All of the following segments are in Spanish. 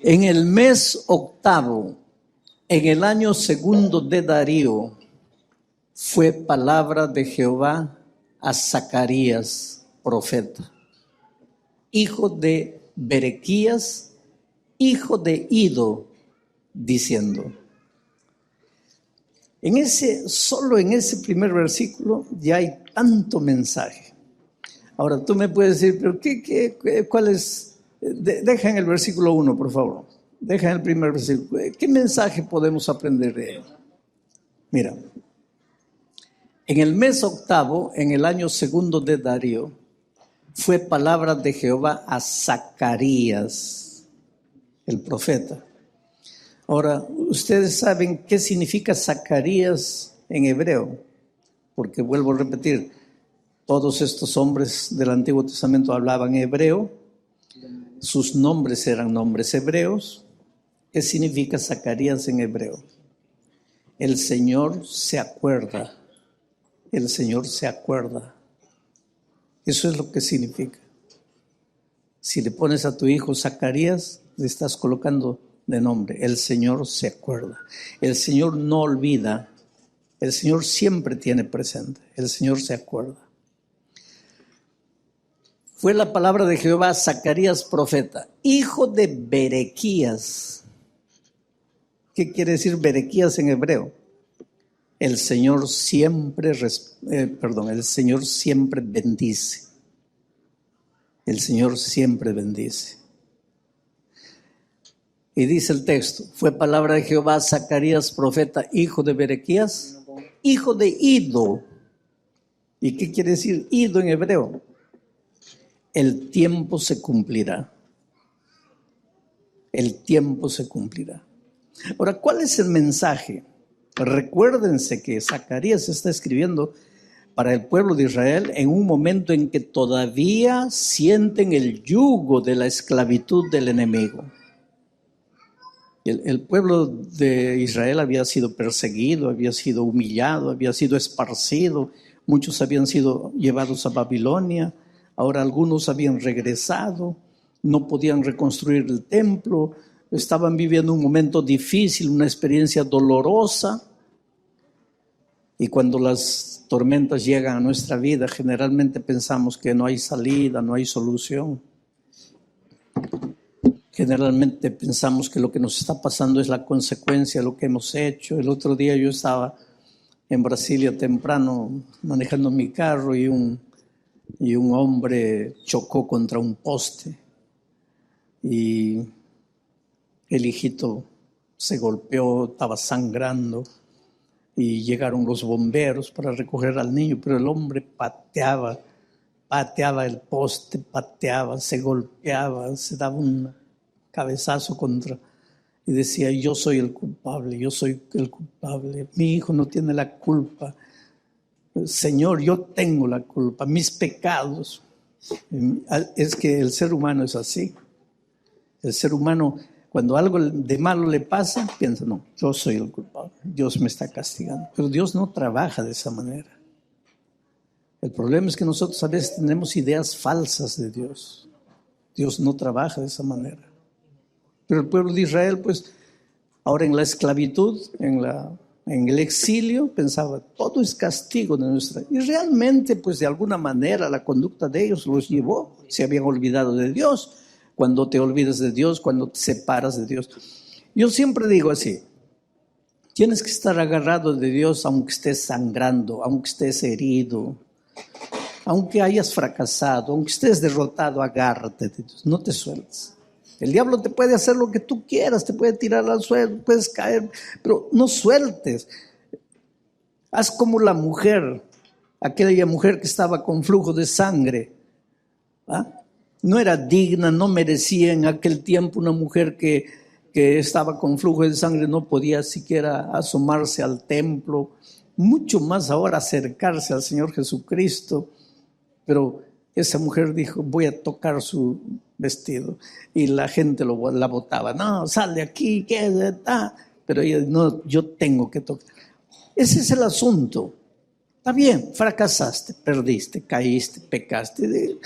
En el mes octavo, en el año segundo de Darío, fue palabra de Jehová a Zacarías, profeta, hijo de Berequías, hijo de Ido, diciendo. Solo en ese primer versículo ya hay tanto mensaje. Ahora tú me puedes decir, pero ¿cuál es? Deja en el versículo 1, por favor. Deja en el primer versículo. ¿Qué mensaje podemos aprender de él? Mira, en el mes octavo, en el año segundo de Darío, fue palabra de Jehová a Zacarías, el profeta. Ahora, ustedes saben qué significa Zacarías en hebreo, porque vuelvo a repetir, todos estos hombres del Antiguo Testamento hablaban hebreo, sus nombres eran nombres hebreos. ¿Qué significa Zacarías en hebreo? El Señor se acuerda, el Señor se acuerda. Eso es lo que significa. Si le pones a tu hijo Zacarías, le estás colocando de nombre, el Señor se acuerda. El Señor no olvida, el Señor siempre tiene presente, el Señor se acuerda. Fue la palabra de Jehová a Zacarías, profeta, hijo de Berequías. ¿Qué quiere decir Berequías en hebreo? El Señor siempre bendice. El Señor siempre bendice. Y dice el texto, fue palabra de Jehová a Zacarías, profeta, hijo de Berequías, hijo de Ido. ¿Y qué quiere decir Ido en hebreo? El tiempo se cumplirá. El tiempo se cumplirá. Ahora, ¿cuál es el mensaje? Recuérdense que Zacarías está escribiendo para el pueblo de Israel en un momento en que todavía sienten el yugo de la esclavitud del enemigo. El pueblo de Israel había sido perseguido, había sido humillado, había sido esparcido. Muchos habían sido llevados a Babilonia. Ahora algunos habían regresado, no podían reconstruir el templo, estaban viviendo un momento difícil, una experiencia dolorosa. Y cuando las tormentas llegan a nuestra vida, generalmente pensamos que no hay salida, no hay solución. Generalmente pensamos que lo que nos está pasando es la consecuencia de lo que hemos hecho. El otro día yo estaba en Brasilia temprano manejando mi carro y un hombre chocó contra un poste y el hijito se golpeó, estaba sangrando y llegaron los bomberos para recoger al niño, pero el hombre pateaba el poste, se golpeaba, se daba un cabezazo contra y decía, yo soy el culpable, mi hijo no tiene la culpa. Señor, yo tengo la culpa, mis pecados. Es que el ser humano es así. El ser humano, cuando algo de malo le pasa, piensa, no, yo soy el culpable, Dios me está castigando. Pero Dios no trabaja de esa manera. El problema es que nosotros a veces tenemos ideas falsas de Dios. Dios no trabaja de esa manera. Pero el pueblo de Israel, pues, ahora en la esclavitud, en el exilio, pensaba, todo es castigo de nuestra. Y realmente, pues de alguna manera, la conducta de ellos los llevó. Se habían olvidado de Dios. Cuando te olvidas de Dios, cuando te separas de Dios. Yo siempre digo así, tienes que estar agarrado de Dios aunque estés sangrando, aunque estés herido, aunque hayas fracasado, aunque estés derrotado, agárrate de Dios, no te sueltes. El diablo te puede hacer lo que tú quieras, te puede tirar al suelo, puedes caer, pero no sueltes. Haz como la mujer, aquella mujer que estaba con flujo de sangre. No era digna, no merecía en aquel tiempo una mujer que estaba con flujo de sangre, no podía siquiera asomarse al templo, mucho más ahora acercarse al Señor Jesucristo. Pero esa mujer dijo, voy a tocar su vestido. Y la gente la botaba. No, sal de aquí, quédate. Pero ella, no, yo tengo que tocar. Ese es el asunto. Está bien, fracasaste, perdiste, caíste, pecaste.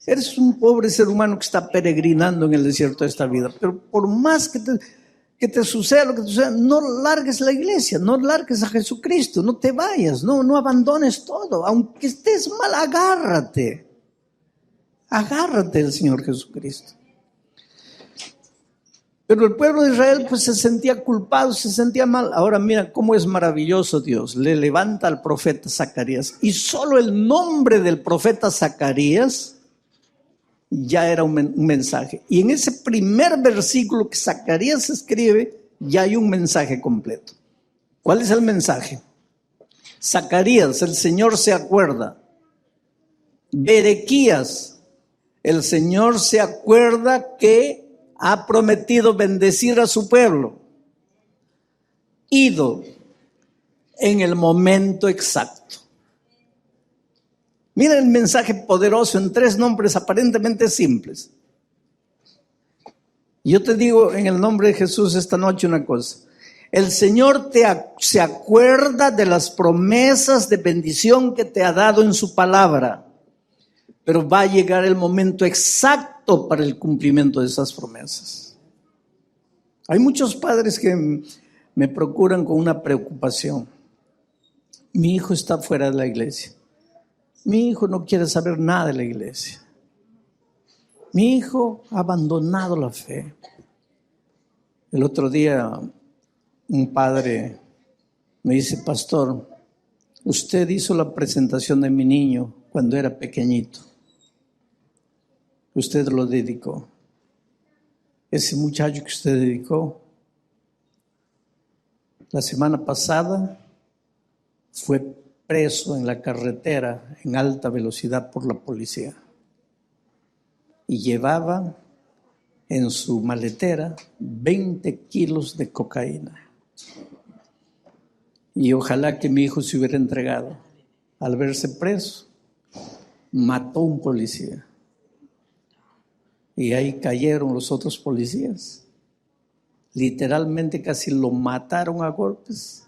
Eres un pobre ser humano que está peregrinando en el desierto de esta vida. Pero por más que te suceda lo que te suceda, no largues la iglesia, no largues a Jesucristo, no te vayas, no abandones todo. Aunque estés mal, agárrate. Agárrate del Señor Jesucristo. Pero el pueblo de Israel pues se sentía culpado, se sentía mal. Ahora mira cómo es maravilloso Dios. Le levanta al profeta Zacarías. Y solo el nombre del profeta Zacarías ya era un mensaje. Y en ese primer versículo que Zacarías escribe, ya hay un mensaje completo. ¿Cuál es el mensaje? Zacarías, el Señor se acuerda. Berequías, el Señor se acuerda que ha prometido bendecir a su pueblo. Ido en el momento exacto. Mira el mensaje poderoso en 3 nombres aparentemente simples. Yo te digo en el nombre de Jesús esta noche una cosa. El Señor se acuerda de las promesas de bendición que te ha dado en su palabra. Pero va a llegar el momento exacto para el cumplimiento de esas promesas. Hay muchos padres que me procuran con una preocupación. Mi hijo está fuera de la iglesia. Mi hijo no quiere saber nada de la iglesia. Mi hijo ha abandonado la fe. El otro día un padre me dice, pastor, usted hizo la presentación de mi niño cuando era pequeñito. Usted lo dedicó. Ese muchacho que usted dedicó, la semana pasada fue preso en la carretera en alta velocidad por la policía. Y llevaba en su maletera 20 kilos de cocaína. Y ojalá que mi hijo se hubiera entregado. Al verse preso, mató a un policía. Y ahí cayeron los otros policías. Literalmente casi lo mataron a golpes.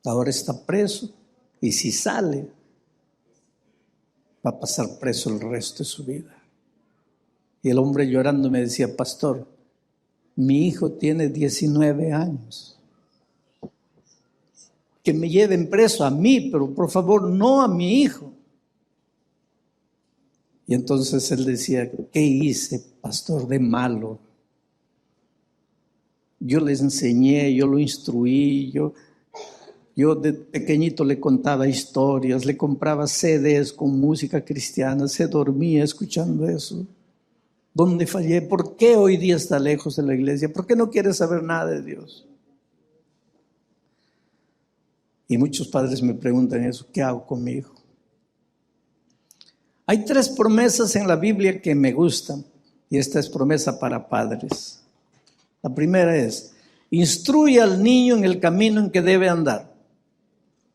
Ahora está preso. Y si sale, va a pasar preso el resto de su vida. Y el hombre llorando me decía, pastor, mi hijo tiene 19 años. Que me lleven preso a mí, pero por favor no a mi hijo. Y entonces él decía, ¿qué hice, pastor, de malo? Yo les enseñé, yo lo instruí, yo de pequeñito le contaba historias, le compraba CDs con música cristiana, se dormía escuchando eso. ¿Dónde fallé? ¿Por qué hoy día está lejos de la iglesia? ¿Por qué no quiere saber nada de Dios? Y muchos padres me preguntan eso, ¿qué hago con mi hijo? Hay 3 promesas en la Biblia que me gustan, y esta es promesa para padres. La primera es, instruye al niño en el camino en que debe andar,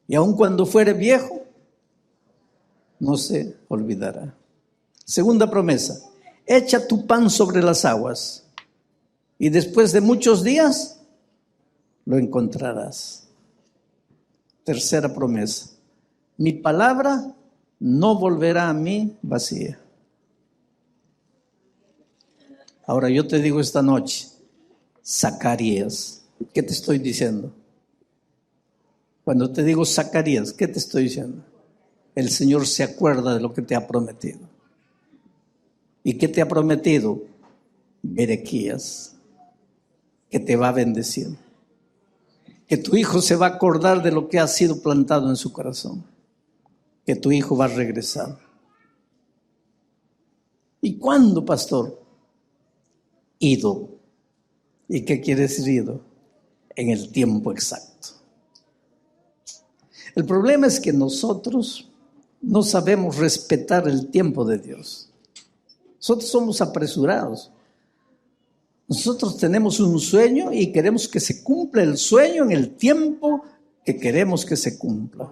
y aun cuando fuere viejo, no se olvidará. Segunda promesa, echa tu pan sobre las aguas, y después de muchos días, lo encontrarás. Tercera promesa, mi palabra no volverá a mí vacía. Ahora yo te digo esta noche, Zacarías, ¿qué te estoy diciendo? Cuando te digo Zacarías, ¿qué te estoy diciendo? El Señor se acuerda de lo que te ha prometido. ¿Y qué te ha prometido? Berequías, que te va a bendecir. Que tu hijo se va a acordar de lo que ha sido plantado en su corazón. Que tu hijo va a regresar. ¿Y cuándo, pastor? Ido. ¿Y qué quiere decir ido? En el tiempo exacto. El problema es que nosotros no sabemos respetar el tiempo de Dios. Nosotros somos apresurados. Nosotros tenemos un sueño y queremos que se cumpla el sueño en el tiempo que queremos que se cumpla.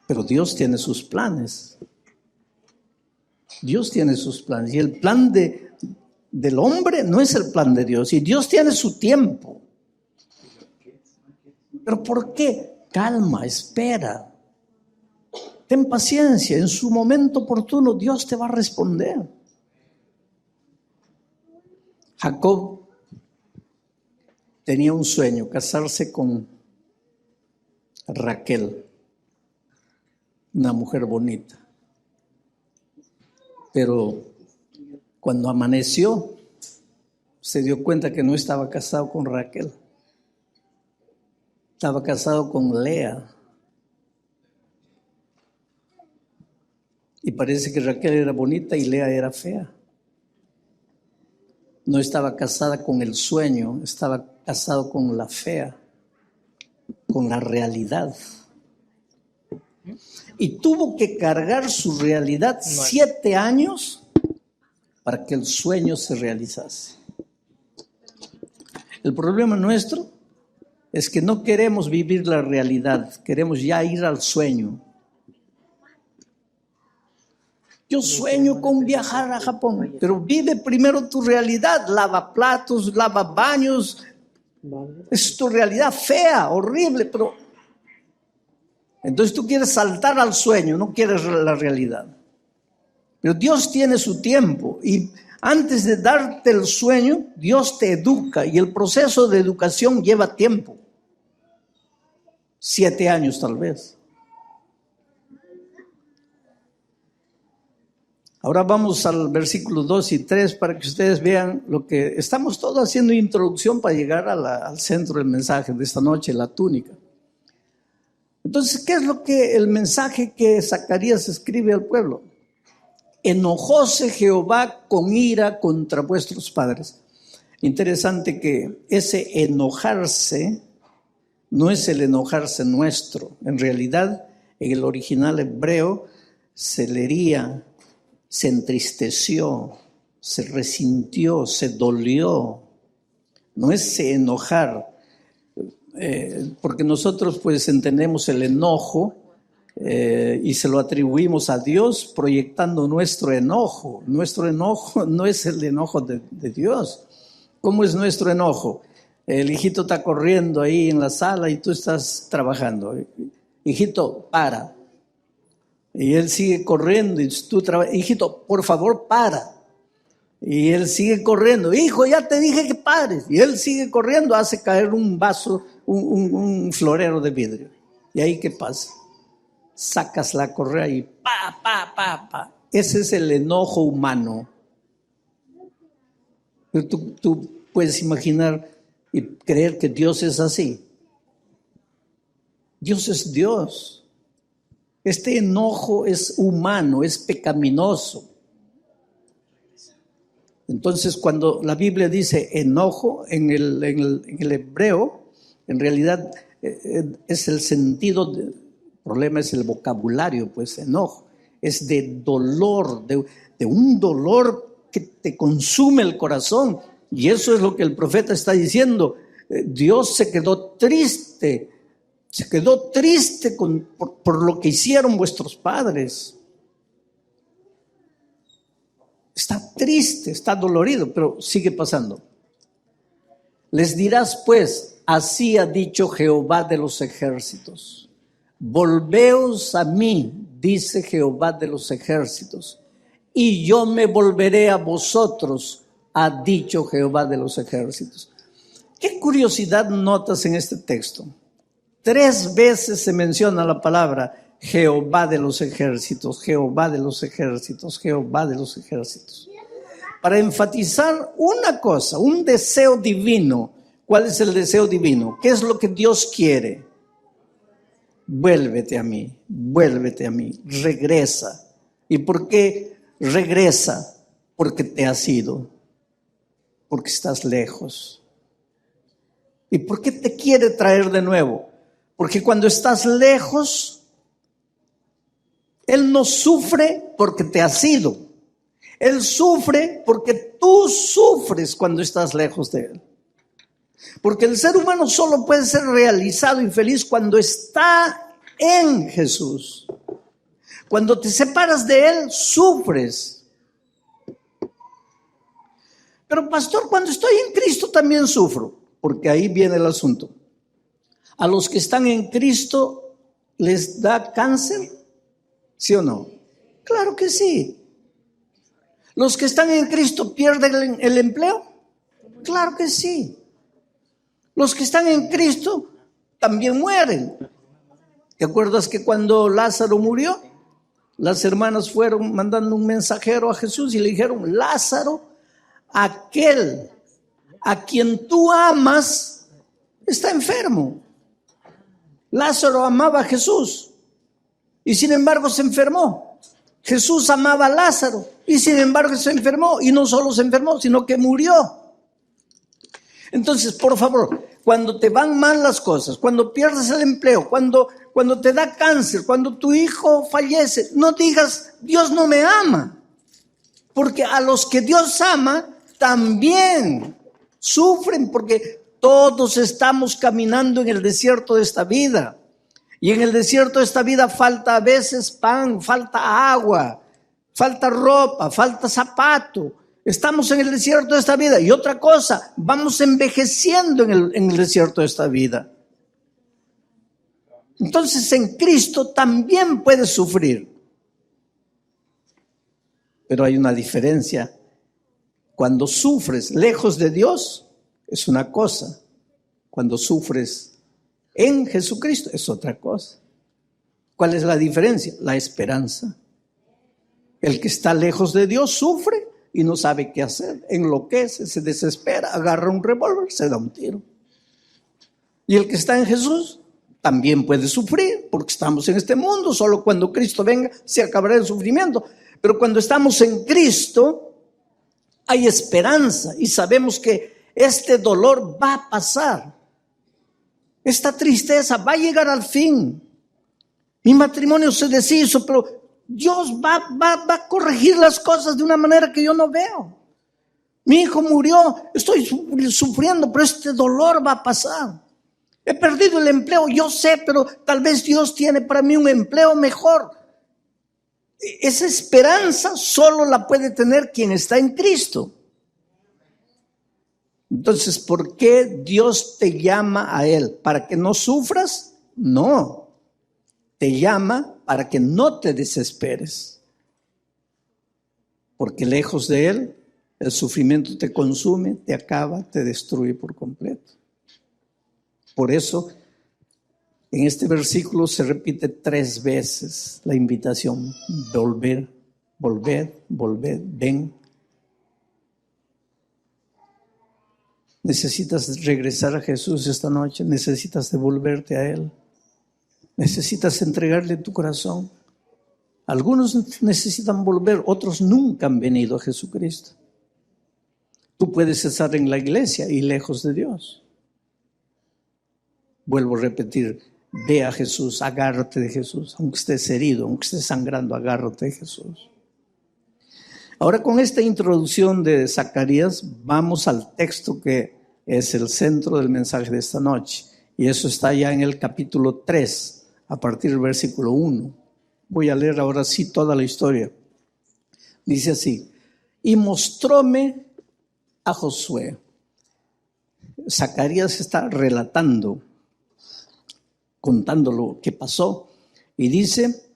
Pero Dios tiene sus planes. Dios tiene sus planes. Y el plan del hombre no es el plan de Dios. Y Dios tiene su tiempo. ¿Pero por qué? Calma, espera. Ten paciencia, en su momento oportuno Dios te va a responder. Jacob tenía un sueño, casarse con Raquel, una mujer bonita. Pero cuando amaneció, se dio cuenta que no estaba casado con Raquel. Estaba casado con Lea. Y parece que Raquel era bonita y Lea era fea. No estaba casada con el sueño, estaba casado con la fea, con la realidad. Y tuvo que cargar su realidad 7 años para que el sueño se realizase. El problema nuestro es que no queremos vivir la realidad, queremos ya ir al sueño. Yo sueño con viajar a Japón, pero vive primero tu realidad, lava platos, lava baños. Es tu realidad fea, horrible, pero entonces tú quieres saltar al sueño, no quieres la realidad. Pero Dios tiene su tiempo y antes de darte el sueño, Dios te educa y el proceso de educación lleva tiempo. 7 años tal vez. Ahora vamos al versículo 2 y 3 para que ustedes vean lo que estamos todos haciendo introducción para llegar al centro del mensaje de esta noche, la túnica. Entonces, ¿qué es lo que el mensaje que Zacarías escribe al pueblo? Enojóse Jehová con ira contra vuestros padres. Interesante que ese enojarse no es el enojarse nuestro. En realidad, en el original hebreo se leería, se entristeció, se resintió, se dolió. No es enojar, porque nosotros pues entendemos el enojo y se lo atribuimos a Dios proyectando nuestro enojo. Nuestro enojo no es el enojo de Dios. ¿Cómo es nuestro enojo? El hijito está corriendo ahí en la sala y tú estás trabajando. Hijito, para. Y él sigue corriendo y tú trabajas. Hijito, por favor, para. Y él sigue corriendo. Hijo, ya te dije que pares. Y él sigue corriendo, hace caer un vaso, un florero de vidrio. ¿Y ahí qué pasa? Sacas la correa y pa. Ese es el enojo humano. Pero tú puedes imaginar y creer que Dios es así. Dios es Dios. Este enojo es humano, es pecaminoso. Entonces, cuando la Biblia dice enojo, en el hebreo, en realidad es el sentido, el problema es el vocabulario, pues enojo. Es de dolor, de un dolor que te consume el corazón. Y eso es lo que el profeta está diciendo. Dios se quedó triste por lo que hicieron vuestros padres. Está triste, está dolorido, pero sigue pasando. Les dirás pues, así ha dicho Jehová de los ejércitos. Volveos a mí, dice Jehová de los ejércitos, y yo me volveré a vosotros, ha dicho Jehová de los ejércitos. ¿Qué curiosidad notas en este texto? 3 veces se menciona la palabra Jehová de los ejércitos, Jehová de los ejércitos, Jehová de los ejércitos. Para enfatizar una cosa, un deseo divino. ¿Cuál es el deseo divino? ¿Qué es lo que Dios quiere? Vuélvete a mí, regresa. ¿Y por qué regresa? Porque te has ido, porque estás lejos. ¿Y por qué te quiere traer de nuevo? Porque cuando estás lejos, Él no sufre porque te has ido. Él sufre porque tú sufres cuando estás lejos de Él. Porque el ser humano solo puede ser realizado y feliz cuando está en Jesús. Cuando te separas de Él, sufres. Pero pastor, cuando estoy en Cristo también sufro. Porque ahí viene el asunto. A los que están en Cristo les da cáncer. ¿Sí o no? Claro que sí. ¿Los que están en Cristo pierden el empleo? Claro que sí. Los que están en Cristo también mueren. ¿Te acuerdas que cuando Lázaro murió, las hermanas fueron mandando un mensajero a Jesús y le dijeron: Lázaro, aquel a quien tú amas, está enfermo. Lázaro amaba a Jesús y sin embargo se enfermó. Jesús amaba a Lázaro y sin embargo se enfermó, y no solo se enfermó, sino que murió. Entonces, por favor, cuando te van mal las cosas, cuando pierdes el empleo, cuando te da cáncer, cuando tu hijo fallece, no digas: Dios no me ama. Porque a los que Dios ama también sufren, porque todos estamos caminando en el desierto de esta vida. Y en el desierto de esta vida falta a veces pan, falta agua, falta ropa, falta zapato. Estamos en el desierto de esta vida. Y otra cosa, vamos envejeciendo en el desierto de esta vida. Entonces en Cristo también puedes sufrir. Pero hay una diferencia. Cuando sufres lejos de Dios es una cosa. Cuando sufres en Jesucristo es otra cosa. ¿Cuál es la diferencia? La esperanza. El que está lejos de Dios sufre y no sabe qué hacer, enloquece, se desespera, agarra un revólver, se da un tiro. Y el que está en Jesús también puede sufrir, porque estamos en este mundo. Solo cuando Cristo venga se acabará el sufrimiento. Pero cuando estamos en Cristo hay esperanza y sabemos que este dolor va a pasar. Esta tristeza va a llegar al fin. Mi matrimonio se deshizo, pero Dios va a corregir las cosas de una manera que yo no veo. Mi hijo murió, estoy sufriendo, pero este dolor va a pasar. He perdido el empleo, yo sé, pero tal vez Dios tiene para mí un empleo mejor. Esa esperanza solo la puede tener quien está en Cristo. Entonces, ¿por qué Dios te llama a Él? ¿Para que no sufras? No. Te llama para que no te desesperes. Porque lejos de Él, el sufrimiento te consume, te acaba, te destruye por completo. Por eso, en este versículo se repite 3 veces la invitación: volver, volver, volver, ven. Necesitas regresar a Jesús esta noche, necesitas devolverte a Él, necesitas entregarle tu corazón. Algunos necesitan volver, otros nunca han venido a Jesucristo. Tú puedes estar en la iglesia y lejos de Dios. Vuelvo a repetir: ve a Jesús, agárrate de Jesús, aunque estés herido, aunque estés sangrando, agárrate de Jesús. Ahora, con esta introducción de Zacarías, vamos al texto que es el centro del mensaje de esta noche. Y eso está ya en el capítulo 3, a partir del versículo 1. Voy a leer ahora sí toda la historia. Dice así: y mostróme a Josué. Zacarías está relatando, contando lo que pasó. Y dice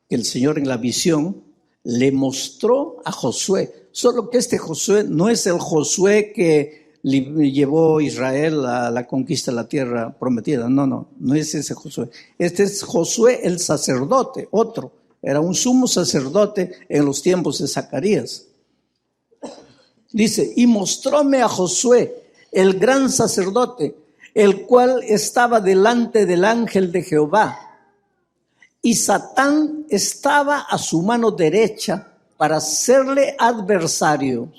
que el Señor en la visión le mostró a Josué, solo que este Josué no es el Josué que llevó a Israel a la conquista de la tierra prometida, no es ese Josué. Este es Josué el sacerdote, otro, era un sumo sacerdote en los tiempos de Zacarías. Dice: y mostróme a Josué, el gran sacerdote, el cual estaba delante del ángel de Jehová. Y Satán estaba a su mano derecha para serle adversario.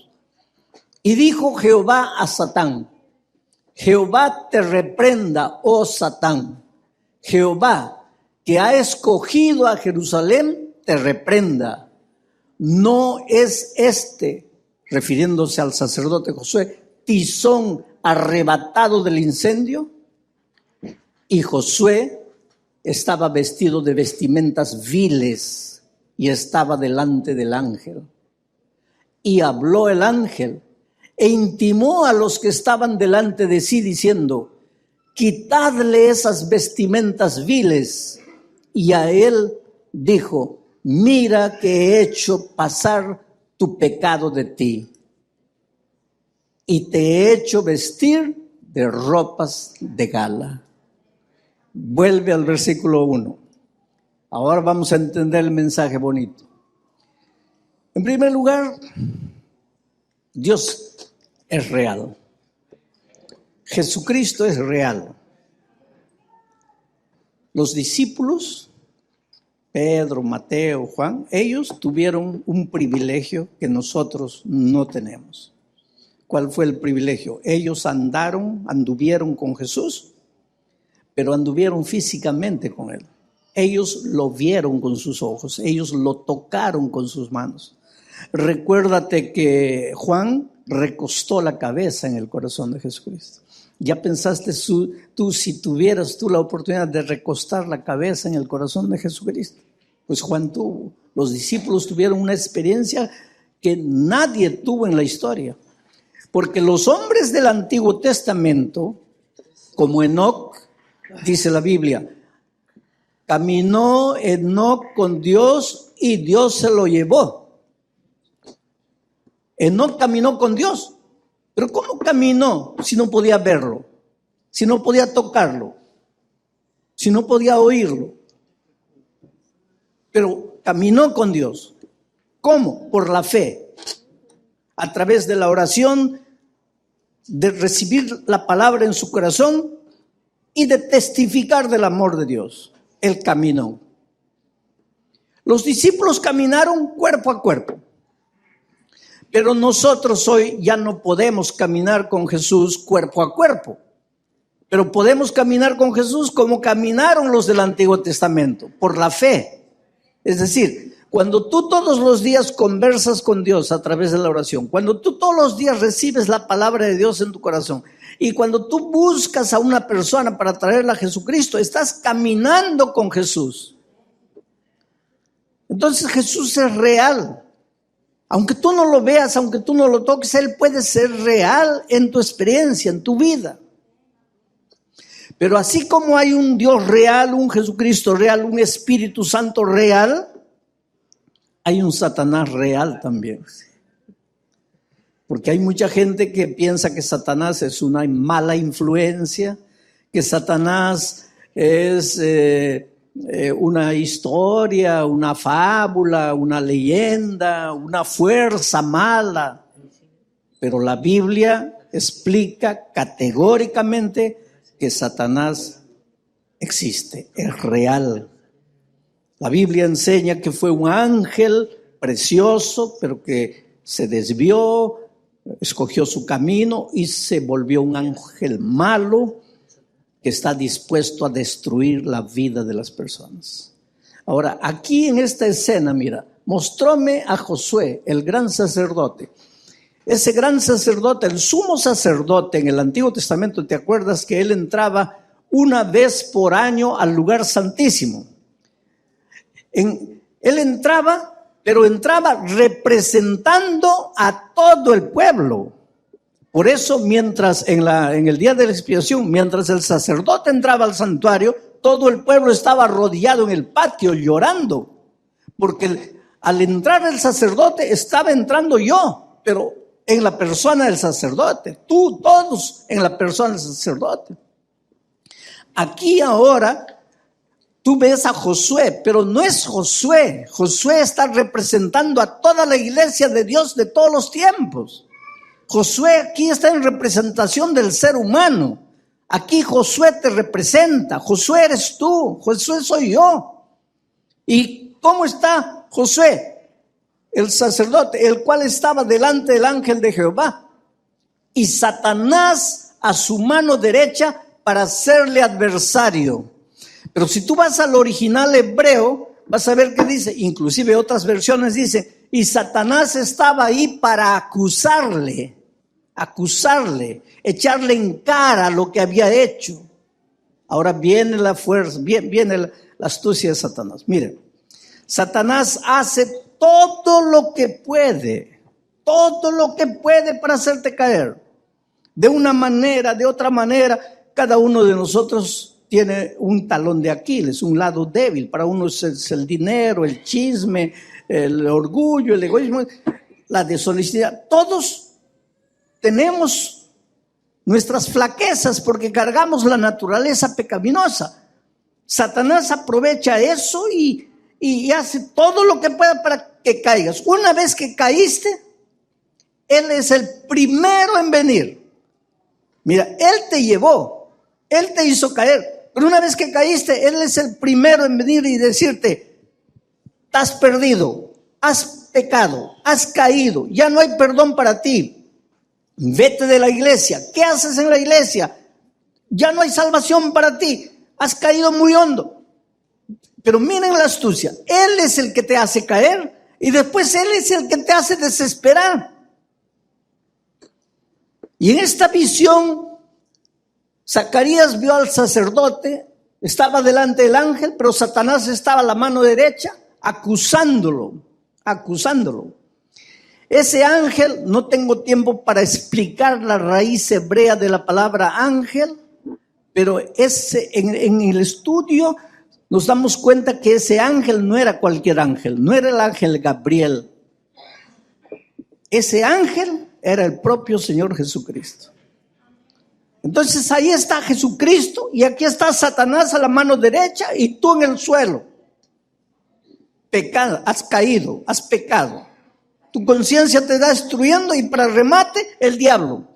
Y dijo Jehová a Satán: Jehová te reprenda, oh Satán. Jehová, que ha escogido a Jerusalén, te reprenda. ¿No es este, refiriéndose al sacerdote Josué, tizón arrebatado del incendio? Y Josué estaba vestido de vestimentas viles y estaba delante del ángel. Y habló el ángel e intimó a los que estaban delante de sí, diciendo: quitadle esas vestimentas viles. Y a él dijo: mira que he hecho pasar tu pecado de ti y te he hecho vestir de ropas de gala. Vuelve al versículo 1. Ahora vamos a entender el mensaje bonito. En primer lugar, Dios es real. Jesucristo es real. Los discípulos, Pedro, Mateo, Juan, ellos tuvieron un privilegio que nosotros no tenemos. ¿Cuál fue el privilegio? Ellos anduvieron con Jesús, pero anduvieron físicamente con Él. Ellos lo vieron con sus ojos, ellos lo tocaron con sus manos. Recuérdate que Juan recostó la cabeza en el corazón de Jesucristo. ¿Ya pensaste tú si tuvieras tú la oportunidad de recostar la cabeza en el corazón de Jesucristo? Pues Juan tuvo. Los discípulos tuvieron una experiencia que nadie tuvo en la historia. Porque los hombres del Antiguo Testamento, como Enoc, dice la Biblia, caminó Enoc con Dios y Dios se lo llevó. Enoc caminó con Dios. Pero ¿cómo caminó si no podía verlo? Si no podía tocarlo? Si no podía oírlo? Pero caminó con Dios. ¿Cómo? Por la fe. A través de la oración, de recibir la palabra en su corazón y de testificar del amor de Dios. Él caminó. Los discípulos caminaron cuerpo a cuerpo. Pero nosotros hoy ya no podemos caminar con Jesús cuerpo a cuerpo. Pero podemos caminar con Jesús como caminaron los del Antiguo Testamento, por la fe. Es decir, cuando tú todos los días conversas con Dios a través de la oración, cuando tú todos los días recibes la palabra de Dios en tu corazón, y cuando tú buscas a una persona para traerla a Jesucristo, estás caminando con Jesús. Entonces Jesús es real. Aunque tú no lo veas, aunque tú no lo toques, Él puede ser real en tu experiencia, en tu vida. Pero así como hay un Dios real, un Jesucristo real, un Espíritu Santo real, hay un Satanás real también. Porque hay mucha gente que piensa que Satanás es una mala influencia, que Satanás es una historia, una fábula, una leyenda, una fuerza mala. Pero la Biblia explica categóricamente que Satanás existe, es real. La Biblia enseña que fue un ángel precioso, pero que se desvió, escogió su camino y se volvió un ángel malo que está dispuesto a destruir la vida de las personas. Ahora, aquí en esta escena, mira, mostróme a Josué, el gran sacerdote. Ese gran sacerdote, el sumo sacerdote en el Antiguo Testamento, ¿te acuerdas que él entraba una vez por año al lugar santísimo? Él entraba, pero entraba representando a todo el pueblo. Por eso, mientras en el día de la expiación, mientras el sacerdote entraba al santuario, todo el pueblo estaba arrodillado en el patio llorando. Porque al entrar el sacerdote estaba entrando yo, pero en la persona del sacerdote. Tú, todos en la persona del sacerdote. Aquí ahora tú ves a Josué, pero no es Josué. Josué está representando a toda la iglesia de Dios de todos los tiempos. Josué aquí está en representación del ser humano. Aquí Josué te representa. Josué eres tú. Josué soy yo. ¿Y cómo está Josué? El sacerdote, el cual estaba delante del ángel de Jehová. Y Satanás a su mano derecha para hacerle adversario. Pero si tú vas al original hebreo, vas a ver que dice, inclusive otras versiones dicen, y Satanás estaba ahí para acusarle, echarle en cara lo que había hecho. Ahora viene la fuerza, viene la astucia de Satanás. Miren, Satanás hace todo lo que puede para hacerte caer. De una manera, de otra manera, cada uno de nosotros tiene un talón de Aquiles, un lado débil. Para unos es el dinero, el chisme, el orgullo, el egoísmo, la deshonestidad. Todos tenemos nuestras flaquezas porque cargamos la naturaleza pecaminosa. Satanás aprovecha eso y hace todo lo que pueda para que caigas. Una vez que caíste, él es el primero en venir. Mira, él te llevó, él te hizo caer, pero una vez que caíste, él es el primero en venir y decirte: has perdido, has pecado, has caído, ya no hay perdón para ti, vete de la iglesia. ¿Qué haces en la iglesia? Ya no hay salvación para ti, has caído muy hondo. Pero miren la astucia, él es el que te hace caer y después él es el que te hace desesperar. Y en esta visión, Zacarías vio al sacerdote, estaba delante del ángel, pero Satanás estaba a la mano derecha, acusándolo. Ese ángel, no tengo tiempo para explicar la raíz hebrea de la palabra ángel, pero en el estudio nos damos cuenta que ese ángel no era cualquier ángel, no era el ángel Gabriel. Ese ángel era el propio Señor Jesucristo. Entonces ahí está Jesucristo y aquí está Satanás a la mano derecha y tú en el suelo. Pecado, has caído, has pecado. Tu conciencia te está destruyendo y para remate el diablo.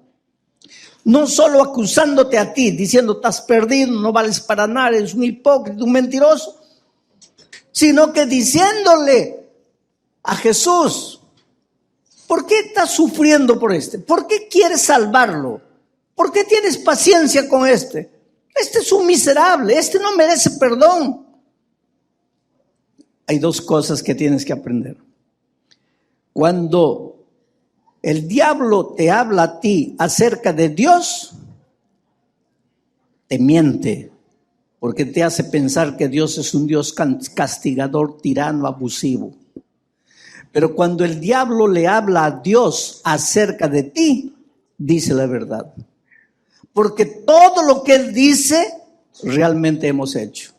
No solo acusándote a ti, diciendo: estás perdido, no vales para nada, eres un hipócrita, un mentiroso, sino que diciéndole a Jesús: ¿por qué estás sufriendo por este? ¿Por qué quieres salvarlo? ¿Por qué tienes paciencia con este? Este es un miserable, este no merece perdón. Hay dos cosas que tienes que aprender. Cuando el diablo te habla a ti acerca de Dios, te miente, porque te hace pensar que Dios es un Dios castigador, tirano, abusivo. Pero cuando el diablo le habla a Dios acerca de ti, dice la verdad. Porque todo lo que él dice, realmente hemos hecho.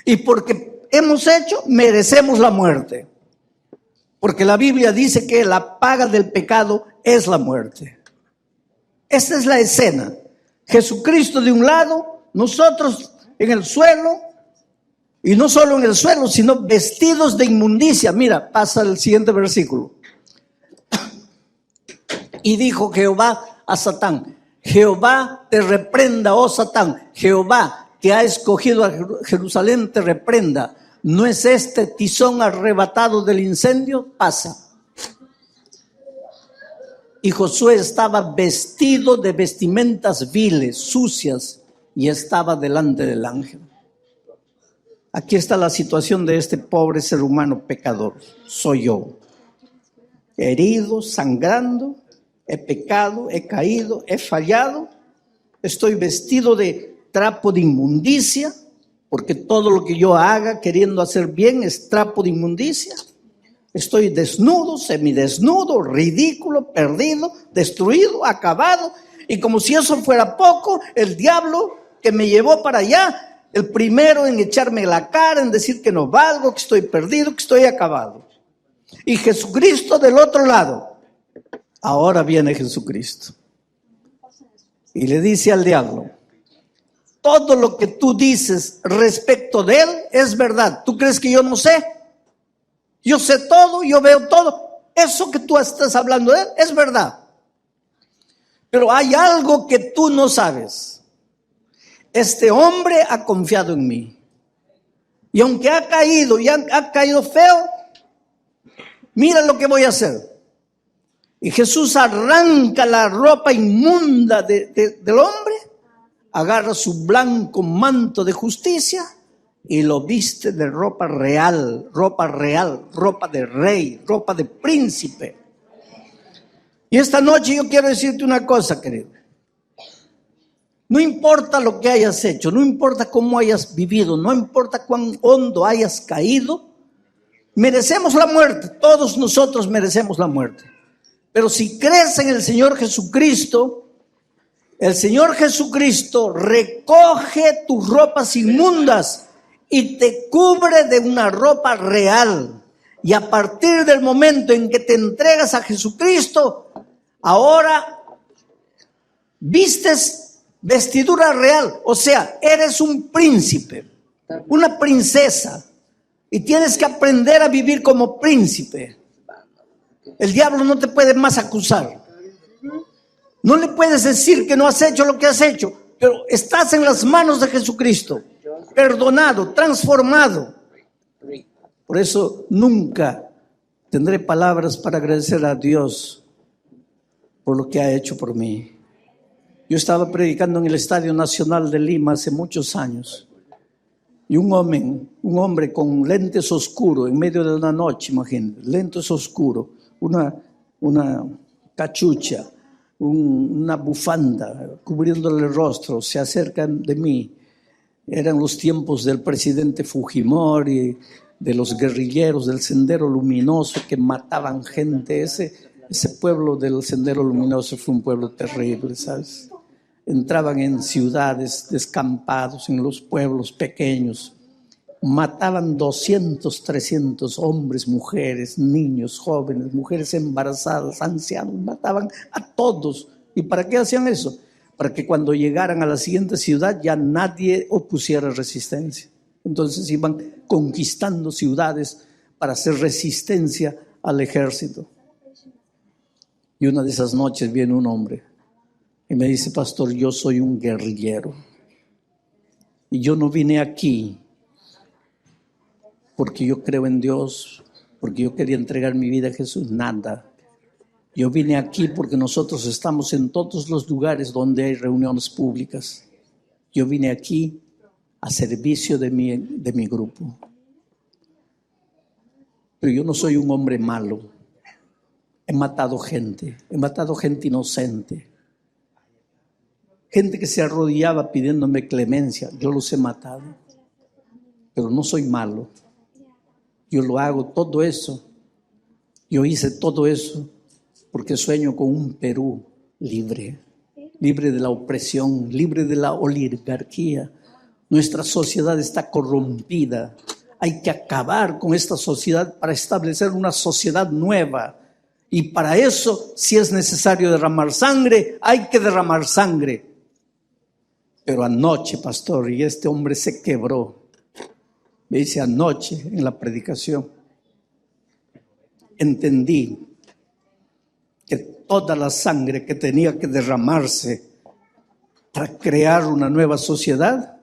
Y porque hemos hecho, merecemos la muerte. Porque la Biblia dice que la paga del pecado es la muerte. Esta es la escena. Jesucristo de un lado, nosotros en el suelo, y no solo en el suelo, sino vestidos de inmundicia. Mira, pasa el siguiente versículo. Y dijo Jehová a Satán: Jehová te reprenda, oh Satán. Jehová que ha escogido a Jerusalén te reprenda. ¿No es este tizón arrebatado del incendio? Pasa. Y Josué estaba vestido de vestimentas viles, sucias, y estaba delante del ángel. Aquí está la situación de este pobre ser humano pecador. Soy yo. Herido, sangrando, he pecado, he caído, he fallado. Estoy vestido de trapo de inmundicia, porque todo lo que yo haga queriendo hacer bien es trapo de inmundicia. Estoy desnudo, semidesnudo, ridículo, perdido, destruido, acabado. Y como si eso fuera poco, el diablo que me llevó para allá, el primero en echarme la cara, en decir que no valgo, que estoy perdido, que estoy acabado. Y Jesucristo del otro lado. Ahora viene Jesucristo. Y le dice al diablo: todo lo que tú dices respecto de él es verdad. ¿Tú crees que yo no sé? Yo sé todo, yo veo todo. Eso que tú estás hablando de él es verdad. Pero hay algo que tú no sabes. Este hombre ha confiado en mí. Y aunque ha caído y ha caído feo, mira lo que voy a hacer. Y Jesús arranca la ropa inmunda del hombre, agarra su blanco manto de justicia y lo viste de ropa real, ropa de rey, ropa de príncipe. Y esta noche yo quiero decirte una cosa, querido. No importa lo que hayas hecho, no importa cómo hayas vivido, no importa cuán hondo hayas caído, merecemos la muerte, todos nosotros merecemos la muerte. Pero si crees en el Señor Jesucristo, El Señor Jesucristo recoge tus ropas inmundas y te cubre de una ropa real. Y a partir del momento en que te entregas a Jesucristo, ahora vistes vestidura real. O sea, eres un príncipe, una princesa. Y tienes que aprender a vivir como príncipe. El diablo no te puede más acusar. No le puedes decir que no has hecho lo que has hecho, pero estás en las manos de Jesucristo, perdonado, transformado. Por eso nunca tendré palabras para agradecer a Dios por lo que ha hecho por mí. Yo estaba predicando en el Estadio Nacional de Lima hace muchos años. Y un hombre con lentes oscuros en medio de una noche, imagínate, lentes oscuros, una cachucha, una bufanda cubriéndole el rostro, se acercan de mí. Eran los tiempos del presidente Fujimori, de los guerrilleros del Sendero Luminoso que mataban gente. Ese pueblo del Sendero Luminoso fue un pueblo terrible, ¿sabes? Entraban en ciudades, descampados, en los pueblos pequeños. Mataban 200, 300 hombres, mujeres, niños, jóvenes, mujeres embarazadas, ancianos. Mataban a todos. ¿Y para qué hacían eso? Para que cuando llegaran a la siguiente ciudad ya nadie opusiera resistencia. Entonces iban conquistando ciudades para hacer resistencia al ejército. Y una de esas noches viene un hombre y me dice: pastor, yo soy un guerrillero y yo no vine aquí porque yo creo en Dios, porque yo quería entregar mi vida a Jesús, nada. Yo vine aquí porque nosotros estamos en todos los lugares donde hay reuniones públicas. Yo vine aquí a servicio de mi grupo. Pero yo no soy un hombre malo. He matado gente inocente. Gente que se arrodillaba pidiéndome clemencia, yo los he matado. Pero no soy malo. Yo lo hago todo eso. Yo hice todo eso porque sueño con un Perú libre de la opresión, libre de la oligarquía. Nuestra sociedad está corrompida. Hay que acabar con esta sociedad para establecer una sociedad nueva. Y para eso, si es necesario derramar sangre, hay que derramar sangre. Pero anoche, pastor, y este hombre se quebró. Me dice: anoche en la predicación entendí que toda la sangre que tenía que derramarse para crear una nueva sociedad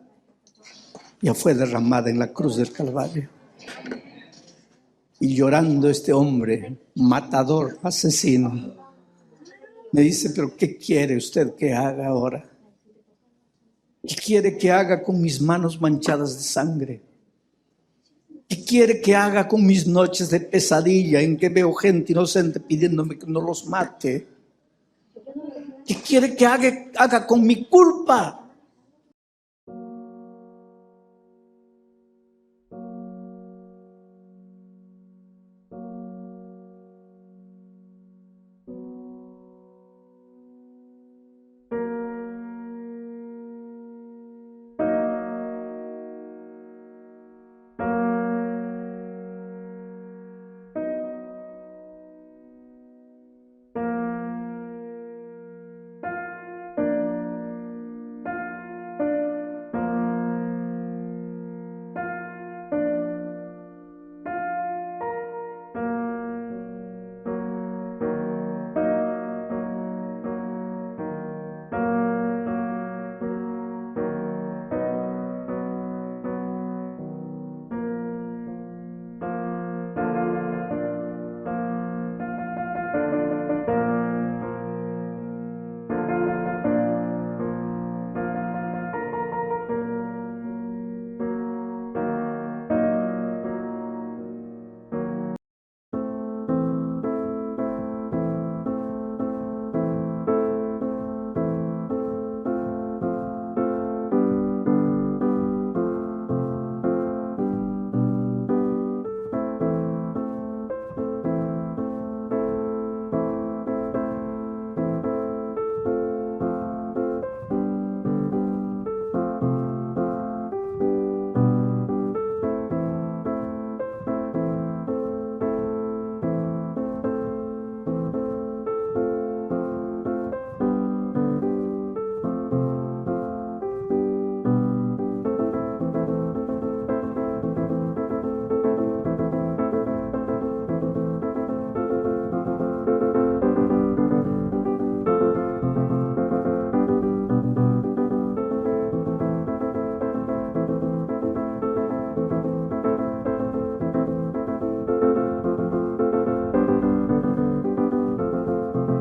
ya fue derramada en la cruz del Calvario. Y llorando este hombre, matador, asesino, me dice: pero ¿qué quiere usted que haga ahora? ¿Qué quiere que haga con mis manos manchadas de sangre? ¿Qué quiere que haga con mis noches de pesadilla en que veo gente inocente pidiéndome que no los mate? ¿Qué quiere que haga con mi culpa?